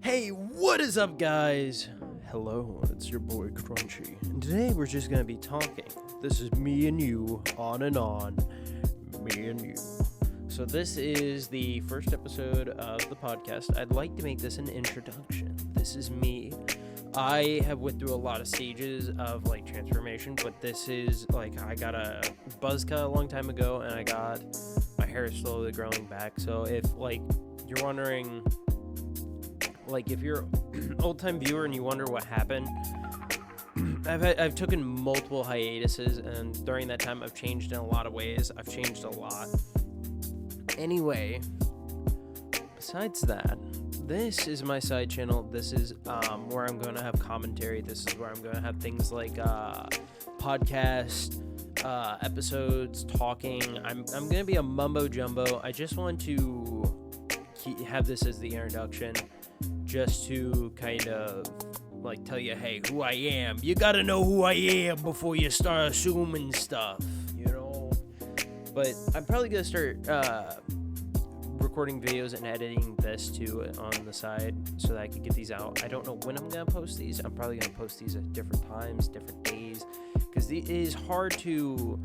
Hey, what is up, guys? Hello, it's your boy Crunchy, and today we're just gonna be talking. This is me and you, on and on, me and you. So this is the first episode of the podcast. I'd like to make this an introduction. This is me. I have went through a lot of stages of transformation, but this is I got a buzz cut a long time ago, and I got my hair slowly growing back. So if you're wondering, if you're an old-time viewer and you wonder what happened, I've taken multiple hiatuses, and during that time I've changed in a lot of ways. I've changed a lot. Anyway, besides that, this is my side channel. This is where I'm going to have commentary. This is where I'm going to have things like podcast episodes, talking. I'm going to be a mumbo jumbo. I just want to have this as the introduction, just to kind of tell you, hey, who I am. You got to know who I am before you start assuming stuff, But I'm probably going to start recording videos and editing this too on the side so that I can get these out. I don't know when I'm going to post these. I'm probably going to post these at different times, different days, because it is hard to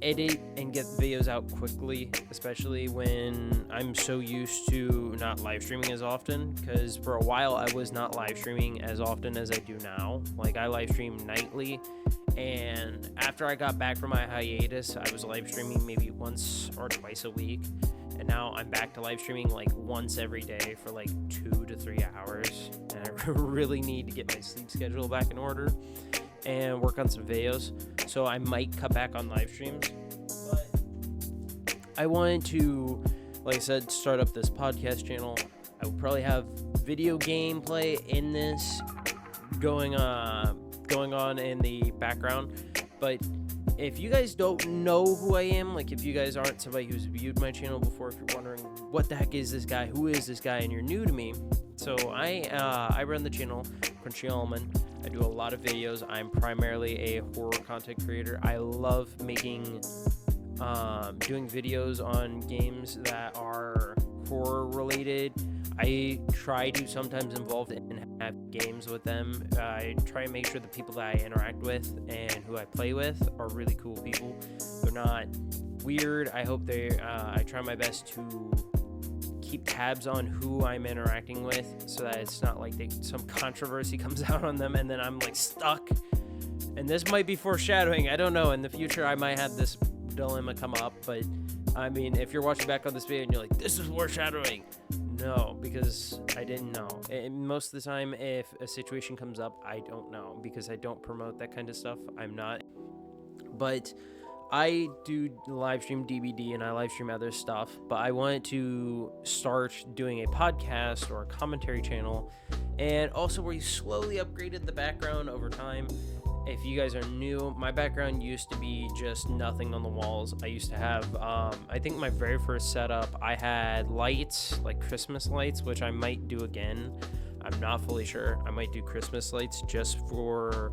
edit and get videos out quickly, especially when I'm so used to not live streaming as often, because for a while I was not live streaming as often as I do now. I live stream nightly, and after I got back from my hiatus, I was live streaming maybe once or twice a week, and now I'm back to live streaming once every day for 2 to 3 hours, and I really need to get my sleep schedule back in order and work on some videos. So I might cut back on live streams, but I wanted to, like I said, start up this podcast channel. I will probably have video gameplay in this going on in the background. But if you guys don't know who I am, if you guys aren't somebody who's viewed my channel before, if you're wondering what the heck is this guy, who is this guy, and you're new to me, so I run the channel Crunchy Allman. I do a lot of videos. I'm primarily a horror content creator. I love doing videos on games that are horror related. I try to sometimes involve and have games with them. I try to make sure the people that I interact with and who I play with are really cool people. They're not weird. I hope I try my best to keep tabs on who I'm interacting with, so that it's not some controversy comes out on them and then I'm stuck. And this might be foreshadowing. I don't know. In the future, I might have this dilemma come up. But I mean, if you're watching back on this video and you're like, this is foreshadowing, no, because I didn't know. And most of the time, if a situation comes up, I don't know, because I don't promote that kind of stuff. I'm not. But I do live stream DBD and I live stream other stuff, but I wanted to start doing a podcast or a commentary channel, and also where you slowly upgraded the background over time. If you guys are new, my background used to be just nothing on the walls. I used to have, I think my very first setup, I had lights, Christmas lights, which I might do again. I'm not fully sure. I might do Christmas lights just for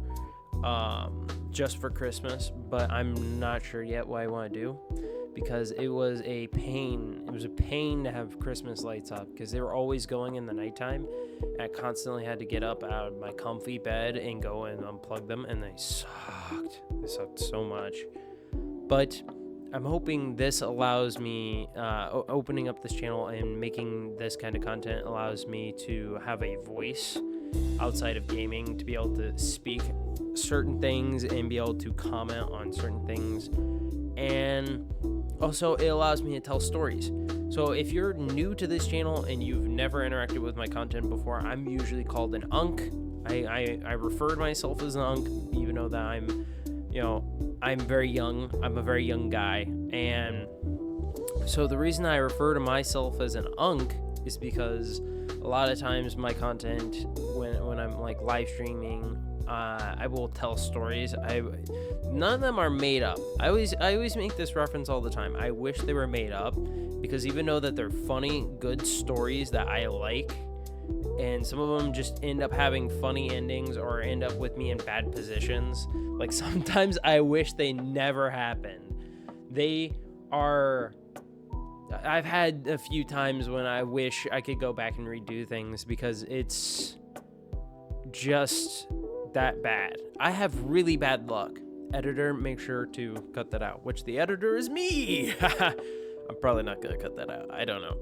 Christmas, but I'm not sure yet what I want to do, because it was a pain. It was a pain to have Christmas lights up, because they were always going in the nighttime. I constantly had to get up out of my comfy bed and go and unplug them, and they sucked. They sucked so much. But I'm hoping this allows me, opening up this channel and making this kind of content allows me to have a voice outside of gaming, to be able to speak certain things and be able to comment on certain things. And also it allows me to tell stories. So if you're new to this channel and you've never interacted with my content before, I'm usually called an unk. I refer to myself as an unk, even though that I'm very young. I'm a very young guy. And so the reason I refer to myself as an unk is because a lot of times my content, when I'm live streaming, I will tell stories. None of them are made up. I always make this reference all the time. I wish they were made up, because even though that they're funny, good stories that I like, and some of them just end up having funny endings or end up with me in bad positions. Sometimes I wish they never happened. They are I've had a few times when I wish I could go back and redo things because it's just that bad. I have really bad luck. Editor, make sure to cut that out, which the editor is me. I'm probably not going to cut that out. I don't know.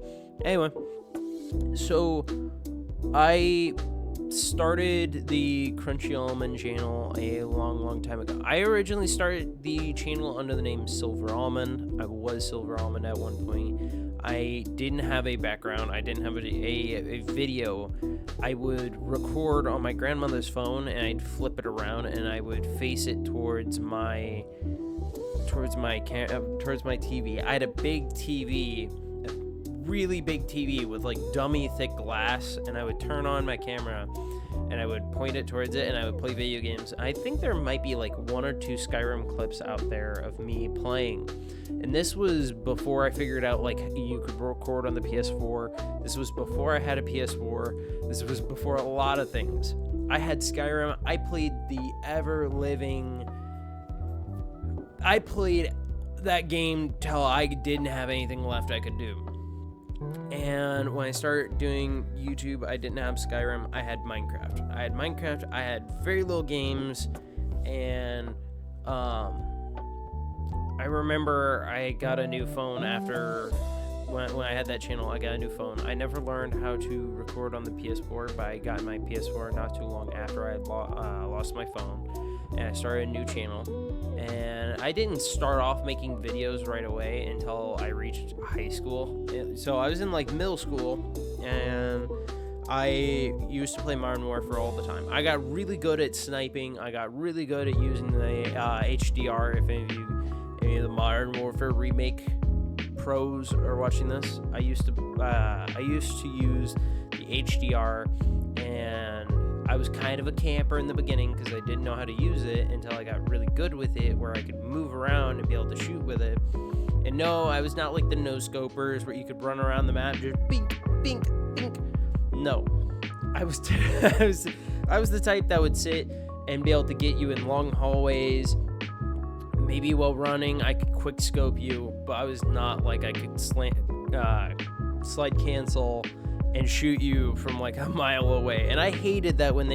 Anyway, so I started the Crunchy Almond channel a long time ago. I originally started the channel under the name Silver Almond. I was Silver Almond at one point. I didn't have a background. I didn't have a video. I would record on my grandmother's phone, and I'd flip it around, and I would face it towards my TV. I had a big TV, a really big TV with like dummy thick glass, and I would turn on my camera and I would point it towards it and I would play video games. I think there might be like 1 or 2 Skyrim clips out there of me playing. And this was before I figured out like you could record on the PS4. This was before I had a PS4. This was before a lot of things. I had Skyrim. I played that game till I didn't have anything left I could do. And when I started doing YouTube, I didn't have Skyrim. I had Minecraft. I had very little games, and I remember I got a new phone after when I had that channel. I got a new phone. I never learned how to record on the PS4, but I got my PS4 not too long after I had lost my phone, and I started a new channel. And I didn't start off making videos right away until I reached high school. So I was in like middle school, and I used to play Modern Warfare all the time. I got really good at sniping. I got really good at using the HDR. If any of the Modern Warfare remake pros are watching this, I used to use the HDR, and I was kind of a camper in the beginning because I didn't know how to use it until I got really good with it, where I could move around and be able to shoot with it. And no, I was not like the no-scopers where you could run around the map just bink, bink, bink. No, I was the type that would sit and be able to get you in long hallways. Maybe while running, I could quick scope you, but I was not like I could slide cancel and shoot you from like a mile away. And I hated that when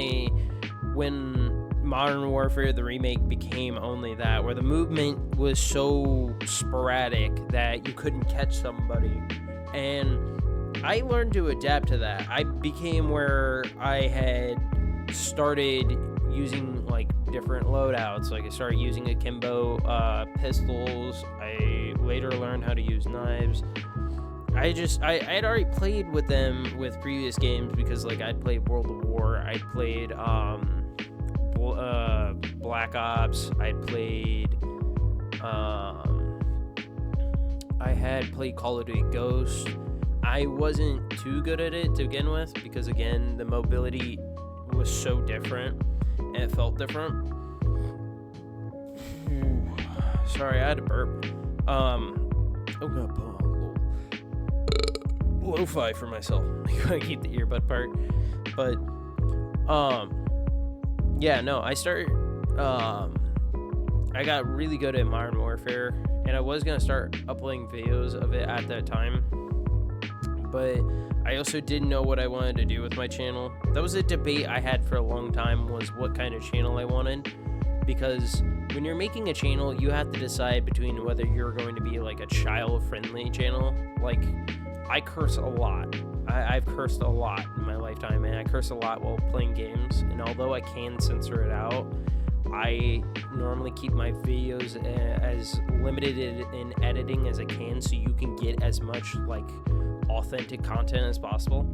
Modern Warfare the remake became only that, where the movement was so sporadic that you couldn't catch somebody. And I learned to adapt to that. I became where I had started using like different loadouts. Like I started using akimbo pistols. I later learned how to use knives. I had already played with them with previous games because like I'd played World of War, I'd played Black Ops, I had played Call of Duty Ghost. I wasn't too good at it to begin with because again the mobility was so different and it felt different. Sorry, I had to burp. Lo-fi for myself. I keep the earbud part. But I started I got really good at Modern Warfare, and I was gonna start uploading videos of it at that time, but I also didn't know what I wanted to do with my channel. That was a debate I had for a long time, was what kind of channel I wanted, because when you're making a channel, you have to decide between whether you're going to be like a child-friendly channel. Like, I curse a lot. I've cursed a lot in my lifetime, and I curse a lot while playing games, and although I can censor it out, I normally keep my videos as limited in editing as I can, so you can get as much like authentic content as possible.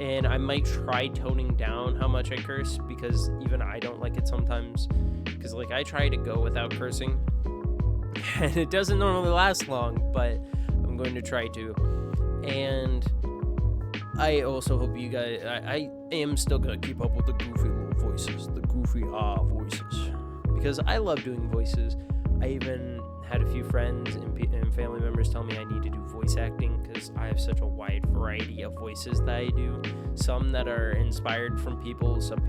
And I might try toning down how much I curse, because even I don't like it sometimes, because like I try to go without cursing and it doesn't normally last long, but I'm going to try to. And I also hope you guys, I am still gonna keep up with the goofy little voices, the goofy voices, because I love doing voices. I even had a few friends and family members tell me I need to do voice acting, because I have such a wide variety of voices that I do. Some that are inspired from people, some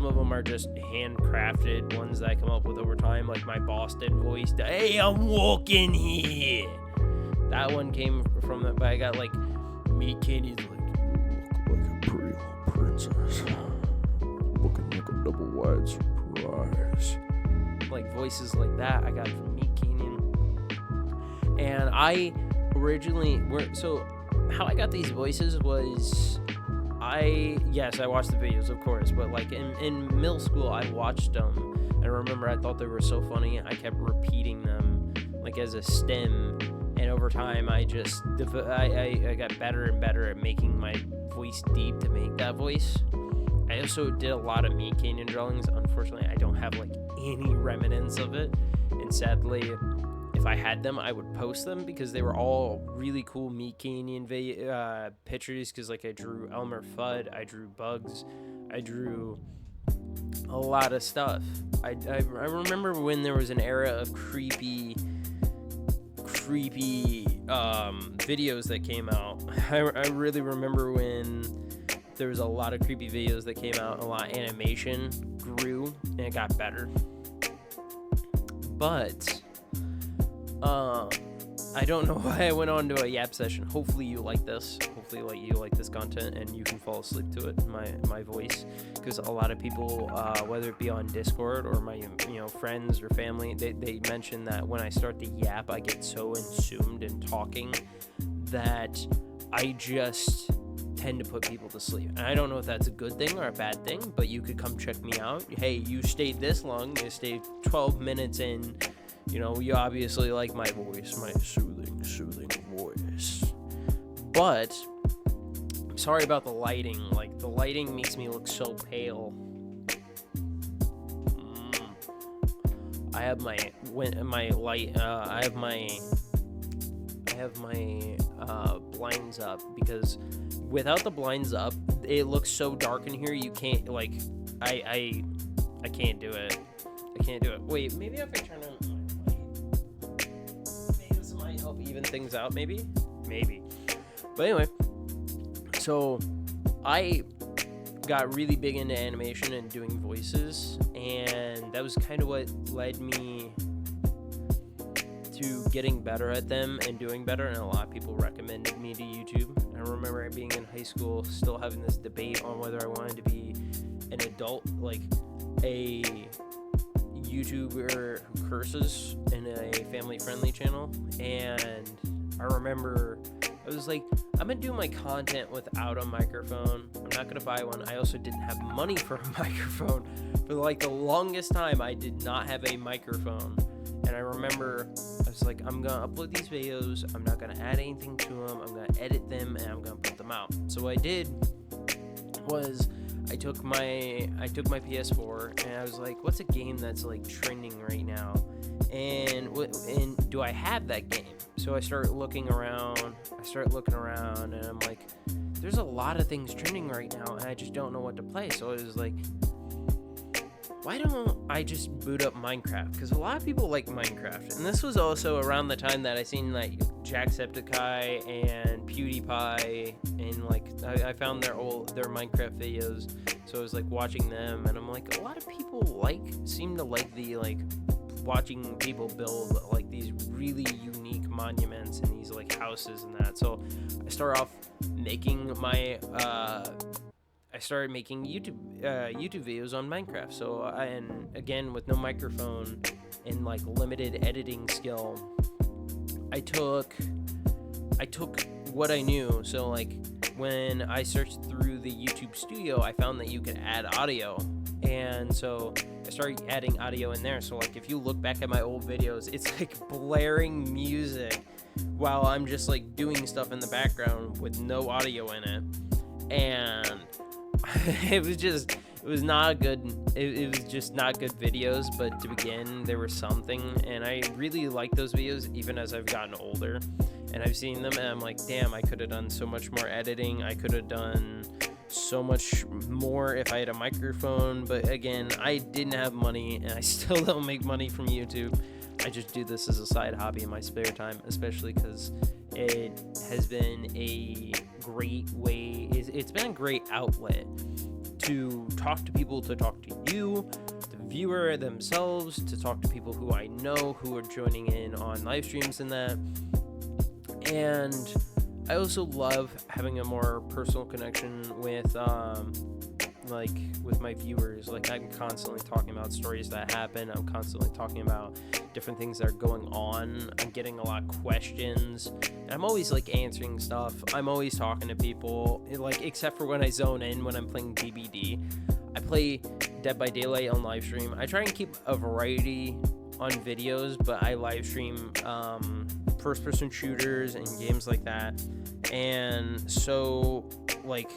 of them are just handcrafted ones that I come up with over time, like my Boston voice, "Hey, I'm walking here." That one came from that, but I got like Meat Canyon's like, you look like a pretty little princess, looking like a double wide surprise. Like voices like that I got from Meat Canyon. And I originally so how I got these voices was I watched the videos, of course, but like in middle school I watched them, and I remember I thought they were so funny. I kept repeating them like as a stem, and over time I just I got better and better at making my voice deep to make that voice. I also did a lot of Meat Canyon drawings. Unfortunately, I don't have like any remnants of it, and sadly, if I had them, I would post them because they were all really cool Meat Canyon pictures. Because like I drew Elmer Fudd, I drew Bugs, I drew a lot of stuff. I remember when there was an era of creepy videos that came out. I really remember when there was a lot of creepy videos that came out. A lot of animation grew and it got better. But I don't know why I went on to a yap session. Hopefully you like this. Hopefully you like this content and you can fall asleep to it, my voice. Because a lot of people, whether it be on Discord or my friends or family, they mention that when I start to yap, I get so consumed in talking that I just tend to put people to sleep. And I don't know if that's a good thing or a bad thing, but you could come check me out. Hey, you stayed this long. You stayed 12 minutes in. You obviously like my voice, my soothing voice. But I'm sorry about the lighting. Like, the lighting makes me look so pale. I have my blinds up, because without the blinds up, it looks so dark in here. You can't, like, I can't do it. I can't do it. Wait, maybe if I turn on my light, maybe this might help even things out. Maybe. But anyway, so I got really big into animation and doing voices, and that was kind of what led me to getting better at them and doing better, and a lot of people recommended me to YouTube. I remember being in high school still having this debate on whether I wanted to be an adult, like a YouTuber who curses in a family-friendly channel. And I remember I was like, I'm gonna do my content without a microphone. I'm not gonna buy one. I also didn't have money for a microphone. For like the longest time, I did not have a microphone. And I remember I was like, I'm gonna upload these videos. I'm not gonna add anything to them. I'm gonna edit them and I'm gonna put them out. So what I did was I took my PS4 and I was like, what's a game that's like trending right now? And do I have that game? So I start looking around, and I'm like, there's a lot of things trending right now, and I just don't know what to play. So I was like, why don't I just boot up Minecraft? Because a lot of people like Minecraft. And this was also around the time that I seen like Jacksepticeye and PewDiePie, and like I found their Minecraft videos. So I was like watching them, and I'm like, a lot of people seem to like the like watching people build like these really unique monuments and these like houses and that. So I started off making I started making YouTube videos on Minecraft. So and again, with no microphone and like limited editing skill, I took what I knew. So like when I searched through the YouTube Studio, I found that you could add audio, and so I started adding audio in there. So like if you look back at my old videos, it's like blaring music while I'm just like doing stuff in the background with no audio in it, and it was just not good videos. But to begin, there was something, and I really like those videos even as I've gotten older and I've seen them, and I'm like, damn, I could have done so much more editing. I could have done so much more if I had a microphone. But again, I didn't have money, and I still don't make money from YouTube. I just do this as a side hobby in my spare time, especially because it has been a great way. It's been a great outlet to talk to people, to talk to you, the viewer themselves, to talk to people who I know who are joining in on live streams and that. And I also love having a more personal connection with with my viewers. Like, I'm constantly talking about stories that happen. I'm constantly talking about different things that are going on. I'm getting a lot of questions. And I'm always like answering stuff. I'm always talking to people, like, except for when I zone in when I'm playing DBD. I play Dead by Daylight on live stream. I try and keep a variety on videos, but I live stream first person shooters and games like that. And so, like,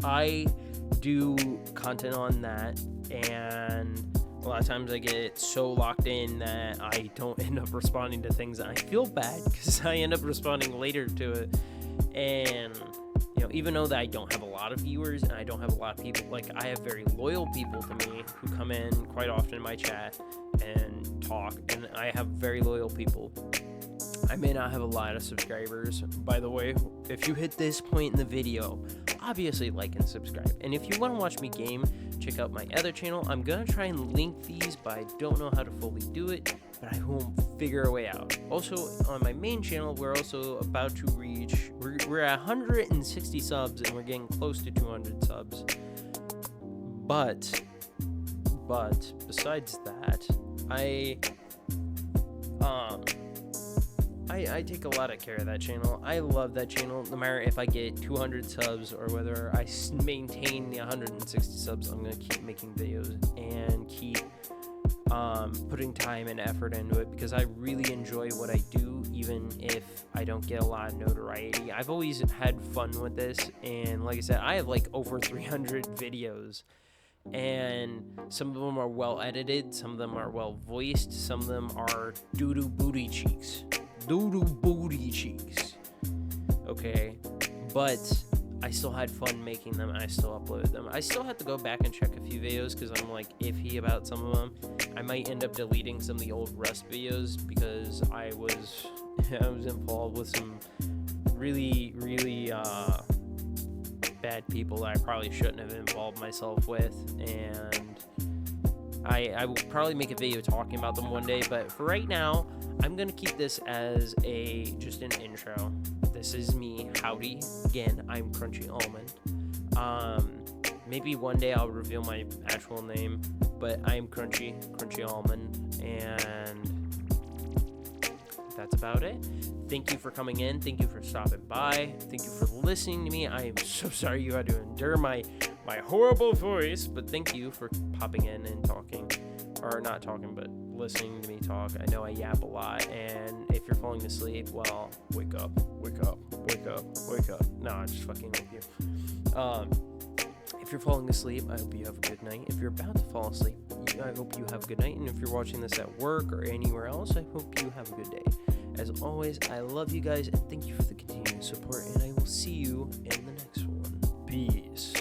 I do content on that, and a lot of times I get so locked in that I don't end up responding to things, and I feel bad because I end up responding later to it. And even though that I don't have a lot of viewers and I don't have a lot of people, like, I have very loyal people to me who come in quite often in my chat and talk, and I have very loyal people. I may not have a lot of subscribers. By the way, if you hit this point in the video, obviously like and subscribe. And if you want to watch me game, check out my other channel. I'm going to try and link these, but I don't know how to fully do it, but I will figure a way out. Also, on my main channel, we're also about to reach, we're at 160 subs, and we're getting close to 200 subs. But besides that, I take a lot of care of that channel. I love that channel. No matter if I get 200 subs or whether I maintain the 160 subs, I'm going to keep making videos and keep putting time and effort into it, because I really enjoy what I do, even if I don't get a lot of notoriety. I've always had fun with this, and like I said, I have like over 300 videos, and some of them are well edited, some of them are well voiced, some of them are doo-doo booty cheeks. Okay, but I still had fun making them, and I still uploaded them. I still have to go back and check a few videos because I'm like iffy about some of them. I might end up deleting some of the old Rust videos because I was involved with some really bad people that I probably shouldn't have involved myself with, and I will probably make a video talking about them one day. But for right now, I'm gonna keep this as just an intro. This is me, howdy. Again, I'm Crunchy Almond. Maybe one day I'll reveal my actual name, but I am Crunchy Almond, and that's about it. Thank you for coming in. Thank you for stopping by. Thank you for listening to me. I am so sorry you had to endure my horrible voice, but thank you for popping in and talking, or not talking, but listening to me talk. I know I yap a lot, and if you're falling asleep, well, wake up. No, I'm just fucking with you. If you're falling asleep, I hope you have a good night. If you're about to fall asleep, I hope you have a good night. And if you're watching this at work or anywhere else, I hope you have a good day. As always, I love you guys, and thank you for the continued support, and I will see you in the next one. Peace.